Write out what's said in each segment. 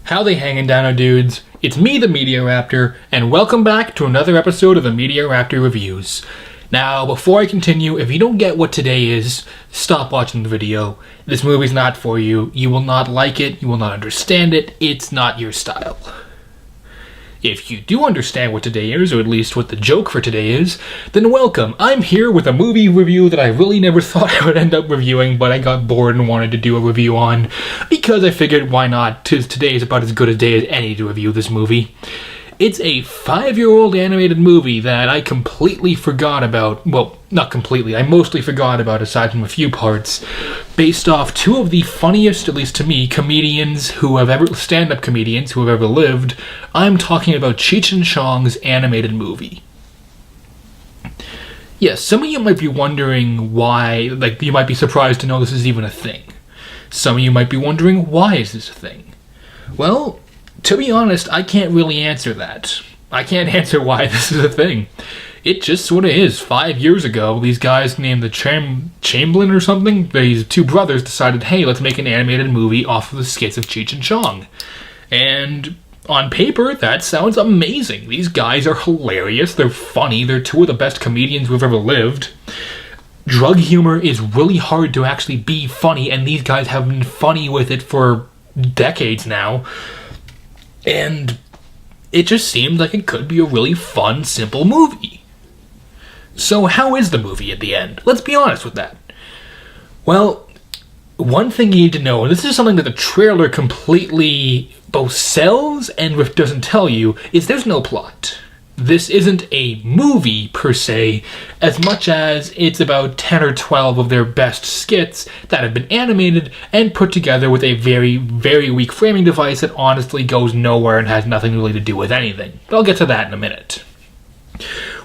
How they hangin' down, dudes? It's me, the Media Raptor, and welcome back to another episode of the Media Raptor Reviews. Now, before I continue, if you don't get what today is, stop watching the video. This movie's not for you. You will not like it. You will not understand it. It's not your style. If you do understand what today is, or at least what the joke for today is, then welcome. I'm here with a movie review that I really never thought I would end up reviewing, but I got bored and wanted to do a review on, because I figured why not, today is about as good a day as any to review this movie. It's a 5-year-old animated movie that I completely forgot about. Well, not completely. I mostly forgot about aside from a few parts. Based off two of the funniest, at least to me, stand-up comedians who have ever lived. I'm talking about Cheech and Chong's animated movie. Yes, some of you might be wondering why, you might be surprised to know this is even a thing. Some of you might be wondering, why is this a thing? Well, to be honest, I can't really answer that. I can't answer why this is a thing. It just sort of is. 5 years ago, these guys named the Chamberlain or something, these two brothers decided, hey, let's make an animated movie off of the skits of Cheech and Chong. And on paper, that sounds amazing. These guys are hilarious. They're funny. They're two of the best comedians who've ever lived. Drug humor is really hard to actually be funny, and these guys have been funny with it for decades now. And it just seemed like it could be a really fun, simple movie. So how is the movie at the end? Let's be honest with that. Well, one thing you need to know, and this is something that the trailer completely both sells and doesn't tell you, is there's no plot. This isn't a movie, per se, as much as it's about 10 or 12 of their best skits that have been animated and put together with a very, very weak framing device that honestly goes nowhere and has nothing really to do with anything. But I'll get to that in a minute.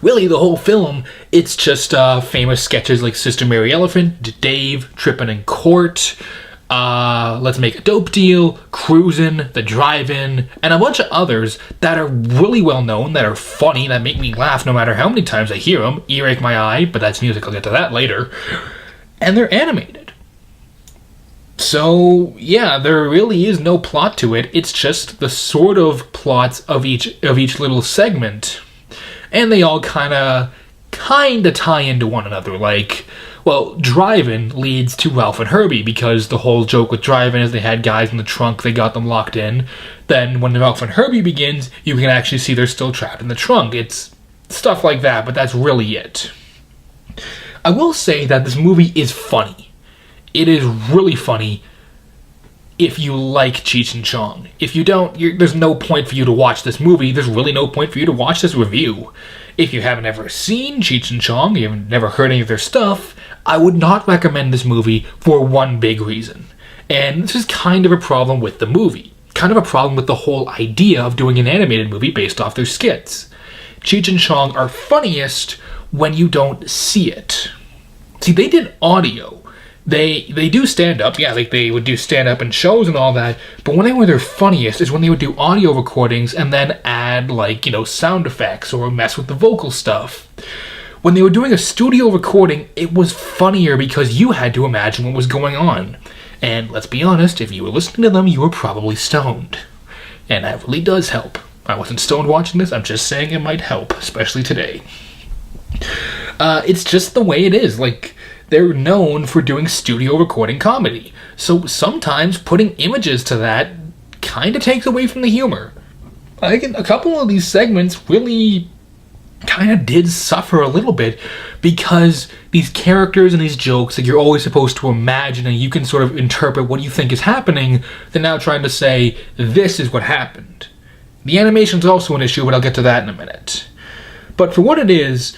Really, the whole film, it's just famous sketches like Sister Mary Elephant, Dave, Trippin' in Court, Let's Make a Dope Deal, Cruisin', The Drive-In, and a bunch of others that are really well known, that are funny, that make me laugh no matter how many times I hear them. Earache my eye, but that's music, I'll get to that later. And they're animated. So, yeah, there really is no plot to it. It's just the sort of plots of each little segment. And they all kinda tie into one another, well, Drive-In leads to Ralph and Herbie, because the whole joke with Drive-In is they had guys in the trunk, they got them locked in. Then when Ralph and Herbie begins, you can actually see they're still trapped in the trunk. It's stuff like that, but that's really it. I will say that this movie is funny. It is really funny if you like Cheech and Chong. If you don't, there's no point for you to watch this movie. There's really no point for you to watch this review. If you haven't ever seen Cheech and Chong, you haven't never heard any of their stuff, I would not recommend this movie for one big reason. And this is kind of a problem with the movie. Kind of a problem with the whole idea of doing an animated movie based off their skits. Cheech and Chong are funniest when you don't see it. See, they did audio. They do stand-up, yeah, they would do stand-up and shows and all that, but when they were their funniest is when they would do audio recordings and then add, sound effects or mess with the vocal stuff. When they were doing a studio recording, it was funnier because you had to imagine what was going on. And let's be honest, if you were listening to them, you were probably stoned. And that really does help. I wasn't stoned watching this, I'm just saying it might help, especially today. It's just the way it is, they're known for doing studio recording comedy. So sometimes putting images to that kind of takes away from the humor. I think a couple of these segments really kind of did suffer a little bit because these characters and these jokes that you're always supposed to imagine and you can sort of interpret what you think is happening, they're now trying to say, this is what happened. The animation's also an issue, but I'll get to that in a minute. But for what it is,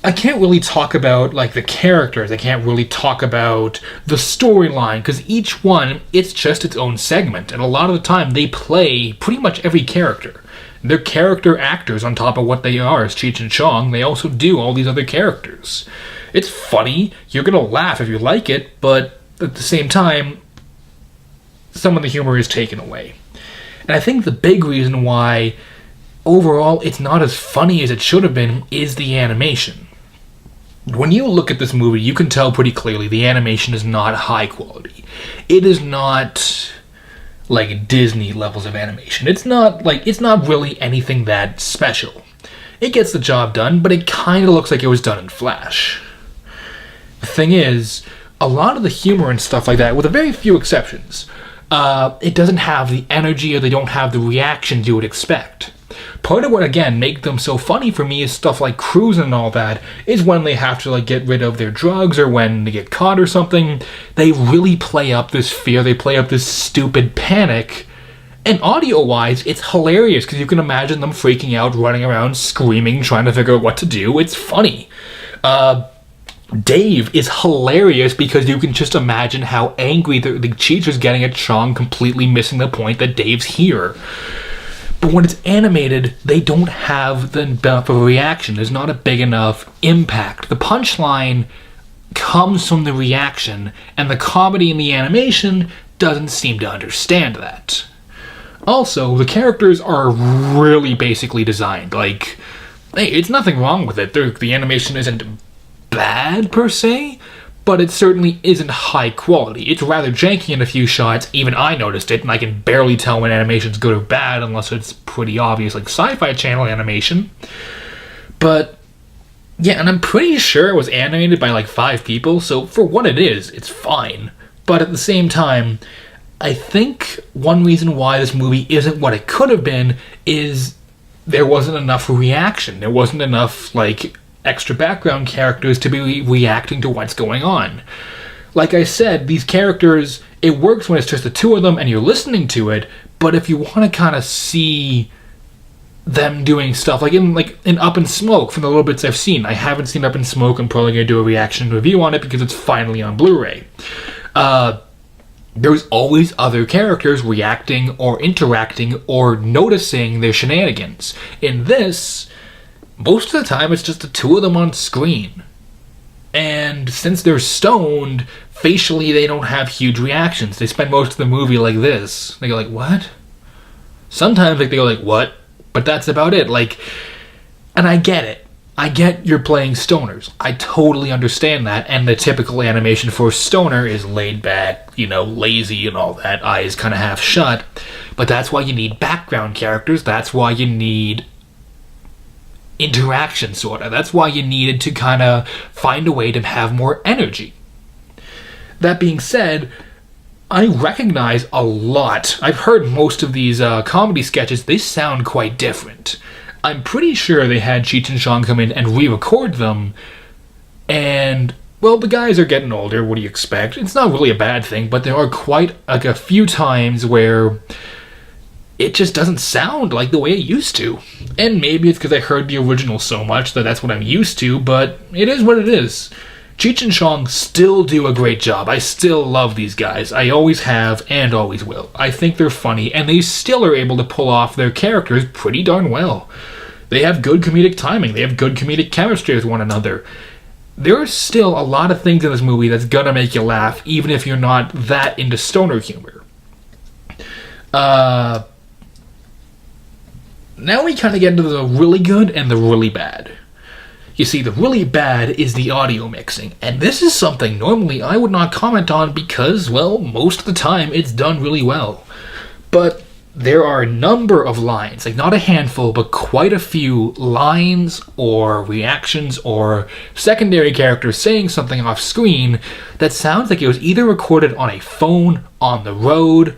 I can't really talk about, the characters. I can't really talk about the storyline, because each one, it's just its own segment. And a lot of the time, they play pretty much every character. They're character actors on top of what they are as Cheech and Chong. They also do all these other characters. It's funny. You're going to laugh if you like it, but at the same time, some of the humor is taken away. And I think the big reason why, overall, it's not as funny as it should have been is the animation. When you look at this movie, you can tell pretty clearly the animation is not high quality. It is not like Disney levels of animation. It's not really anything that special. It gets the job done, but it kind of looks like it was done in Flash. The thing is, a lot of the humor and stuff like that, with a very few exceptions, it doesn't have the energy or they don't have the reactions you would expect. Part of what, again, make them so funny for me is stuff like cruising and all that, is when they have to, like, get rid of their drugs or when they get caught or something. They really play up this fear, they play up this stupid panic. And audio-wise, it's hilarious because you can imagine them freaking out, running around, screaming, trying to figure out what to do. It's funny. Dave is hilarious because you can just imagine how angry the Cheech is getting at Chong completely missing the point that Dave's here. But when it's animated, they don't have enough of a reaction. There's not a big enough impact. The punchline comes from the reaction, and the comedy in the animation doesn't seem to understand that. Also, the characters are really basically designed. Like, hey, it's nothing wrong with it. The animation isn't bad, per se, but it certainly isn't high quality. It's rather janky in a few shots. Even I noticed it, and I can barely tell when animation's good or bad unless it's pretty obvious, like Sci-Fi Channel animation. But, yeah, and I'm pretty sure it was animated by like 5 people, so for what it is, it's fine. But at the same time, I think one reason why this movie isn't what it could have been is there wasn't enough reaction. There wasn't enough, like, extra background characters to be reacting to what's going on. Like I said, these characters, it works when it's just the two of them and you're listening to it, but if you want to kind of see them doing stuff, like in Up in Smoke, from the little bits I've seen, I haven't seen Up in Smoke, I'm probably going to do a reaction review on it because it's finally on Blu-ray. There's always other characters reacting or interacting or noticing their shenanigans. In this, most of the time it's just the two of them on screen. And since they're stoned, facially they don't have huge reactions. They spend most of the movie like this. They go like, what? Sometimes they go like, what? But that's about it. Like, and I get it. I get you're playing stoners. I totally understand that, and the typical animation for a stoner is laid back, lazy and all that, eyes kind of half shut. But that's why you need background characters. That's why you need interaction, sort of. That's why you needed to kind of find a way to have more energy. That being said, I recognize a lot. I've heard most of these comedy sketches. They sound quite different. I'm pretty sure they had Cheech and Chong come in and re-record them, and, well, the guys are getting older, what do you expect? It's not really a bad thing, but there are quite a few times where it just doesn't sound like the way it used to. And maybe it's because I heard the original so much that that's what I'm used to, but it is what it is. Cheech and Chong still do a great job. I still love these guys. I always have and always will. I think they're funny, and they still are able to pull off their characters pretty darn well. They have good comedic timing. They have good comedic chemistry with one another. There are still a lot of things in this movie that's gonna make you laugh, even if you're not that into stoner humor. Now we kind of get into the really good and the really bad. You see, the really bad is the audio mixing, and this is something normally I would not comment on because, well, most of the time it's done really well. But there are a number of lines, like not a handful, but quite a few lines or reactions or secondary characters saying something off screen that sounds like it was either recorded on a phone, on the road,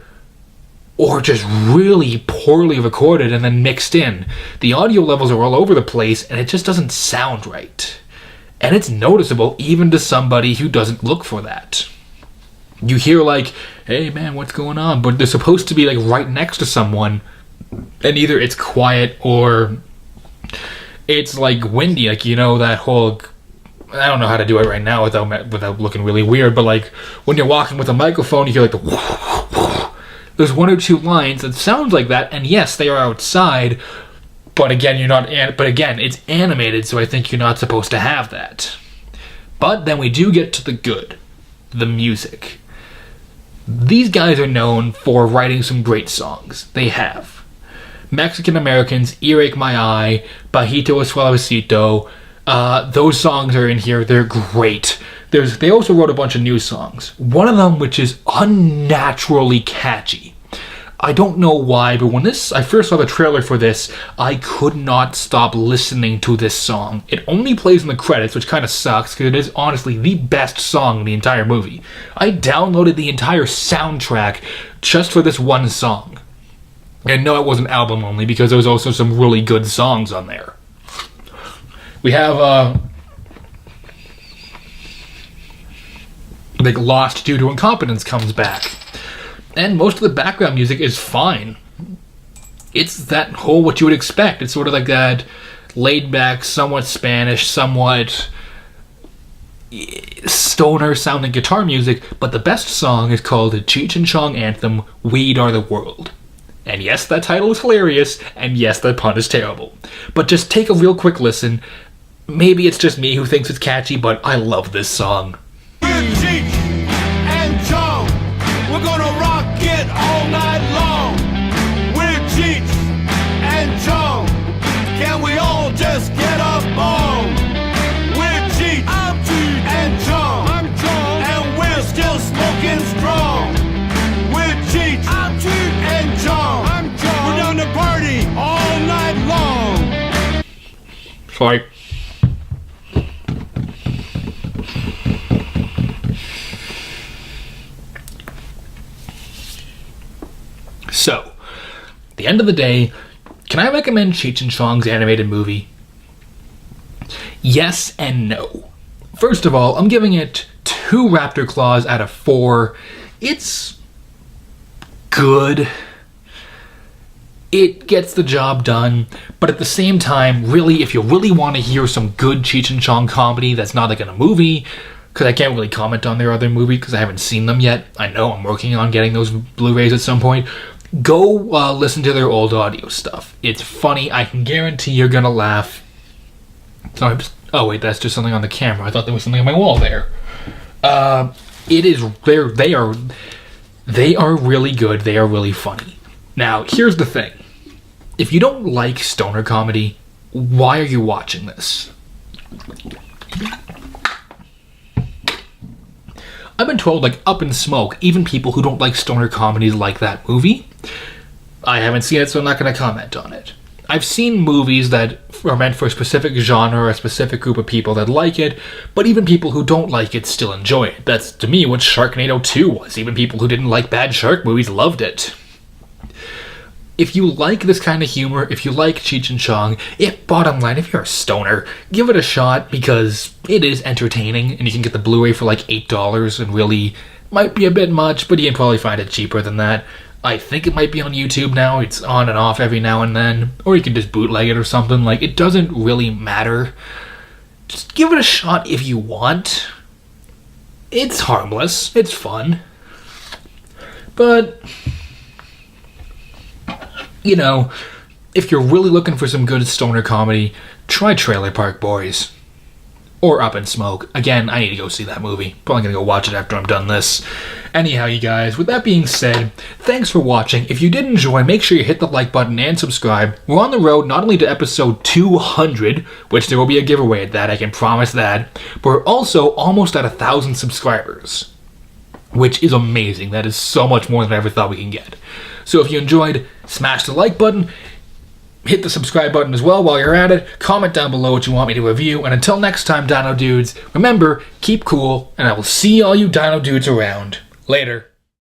or just really poorly recorded and then mixed in. The audio levels are all over the place, and it just doesn't sound right. And it's noticeable even to somebody who doesn't look for that. You hear like, hey man, what's going on? But they're supposed to be like right next to someone, and either it's quiet or it's like windy, like that whole, I don't know how to do it right now without looking really weird, but like when you're walking with a microphone, you hear like the there's one or two lines that sounds like that, and yes, they are outside, but again, it's animated, so I think you're not supposed to have that. But then we do get to the good, the music. These guys are known for writing some great songs. They have. Mexican Americans, Earache My Eye, Bajito Suavecito, those songs are in here. They're great. They also wrote a bunch of new songs. One of them, which is unnaturally catchy. I don't know why, but when I first saw the trailer for this, I could not stop listening to this song. It only plays in the credits, which kind of sucks, because it is honestly the best song in the entire movie. I downloaded the entire soundtrack just for this one song. And no, it wasn't album only, because there was also some really good songs on there. We have, like, Lost Due to Incompetence comes back. And most of the background music is fine. It's that whole what you would expect. It's sort of like that laid-back, somewhat Spanish, somewhat stoner-sounding guitar music, but the best song is called the Cheech and Chong anthem, Weed Are the World. And yes, that title is hilarious, and yes, that pun is terrible. But just take a real quick listen. Maybe it's just me who thinks it's catchy, but I love this song. We're Cheech and Chong. We're gonna rock it all night long. We're Cheech and Chong. Can we all just get up on? We're Cheech. I'm Cheech and Chong. I'm Chong. And we're still smoking strong. We're Cheech. I'm Cheech and Chong. I'm Chong. We're down to party all night long. Sorry. So, at the end of the day, can I recommend Cheech and Chong's animated movie? Yes and no. First of all, I'm giving it 2 Raptor claws out of 4. It's good. It gets the job done, but at the same time, really, if you really want to hear some good Cheech and Chong comedy that's not like in a movie, because I can't really comment on their other movies because I haven't seen them yet. I know I'm working on getting those Blu-rays at some point. Go listen to their old audio stuff. It's funny. I can guarantee you're gonna laugh. Sorry. Oh wait, that's just something on the camera. I thought there was something on my wall there. It is. They are really good. They are really funny. Now, here's the thing. If you don't like stoner comedy, why are you watching this? I've been told, like, Up in Smoke, even people who don't like stoner comedies like that movie. I haven't seen it, so I'm not going to comment on it. I've seen movies that are meant for a specific genre or a specific group of people that like it, but even people who don't like it still enjoy it. That's, to me, what Sharknado 2 was. Even people who didn't like bad shark movies loved it. If you like this kind of humor, if you like Cheech and Chong, bottom line, if you're a stoner, give it a shot because it is entertaining and you can get the Blu-ray for like $8 and really might be a bit much, but you can probably find it cheaper than that. I think it might be on YouTube now. It's on and off every now and then, or you can just bootleg it or something. Like, it doesn't really matter. Just give it a shot if you want. It's harmless. It's fun. But you know, if you're really looking for some good stoner comedy, try Trailer Park Boys. Or Up in Smoke. Again, I need to go see that movie. Probably gonna go watch it after I'm done this. Anyhow, you guys, with that being said, thanks for watching. If you did enjoy, make sure you hit the like button and subscribe. We're on the road not only to episode 200, which there will be a giveaway at that, I can promise that, but we're also almost at 1,000 subscribers, which is amazing. That is so much more than I ever thought we can get. So if you enjoyed, smash the like button, hit the subscribe button as well while you're at it, comment down below what you want me to review, and until next time, Dino Dudes, remember, keep cool, and I will see all you Dino Dudes around. Later.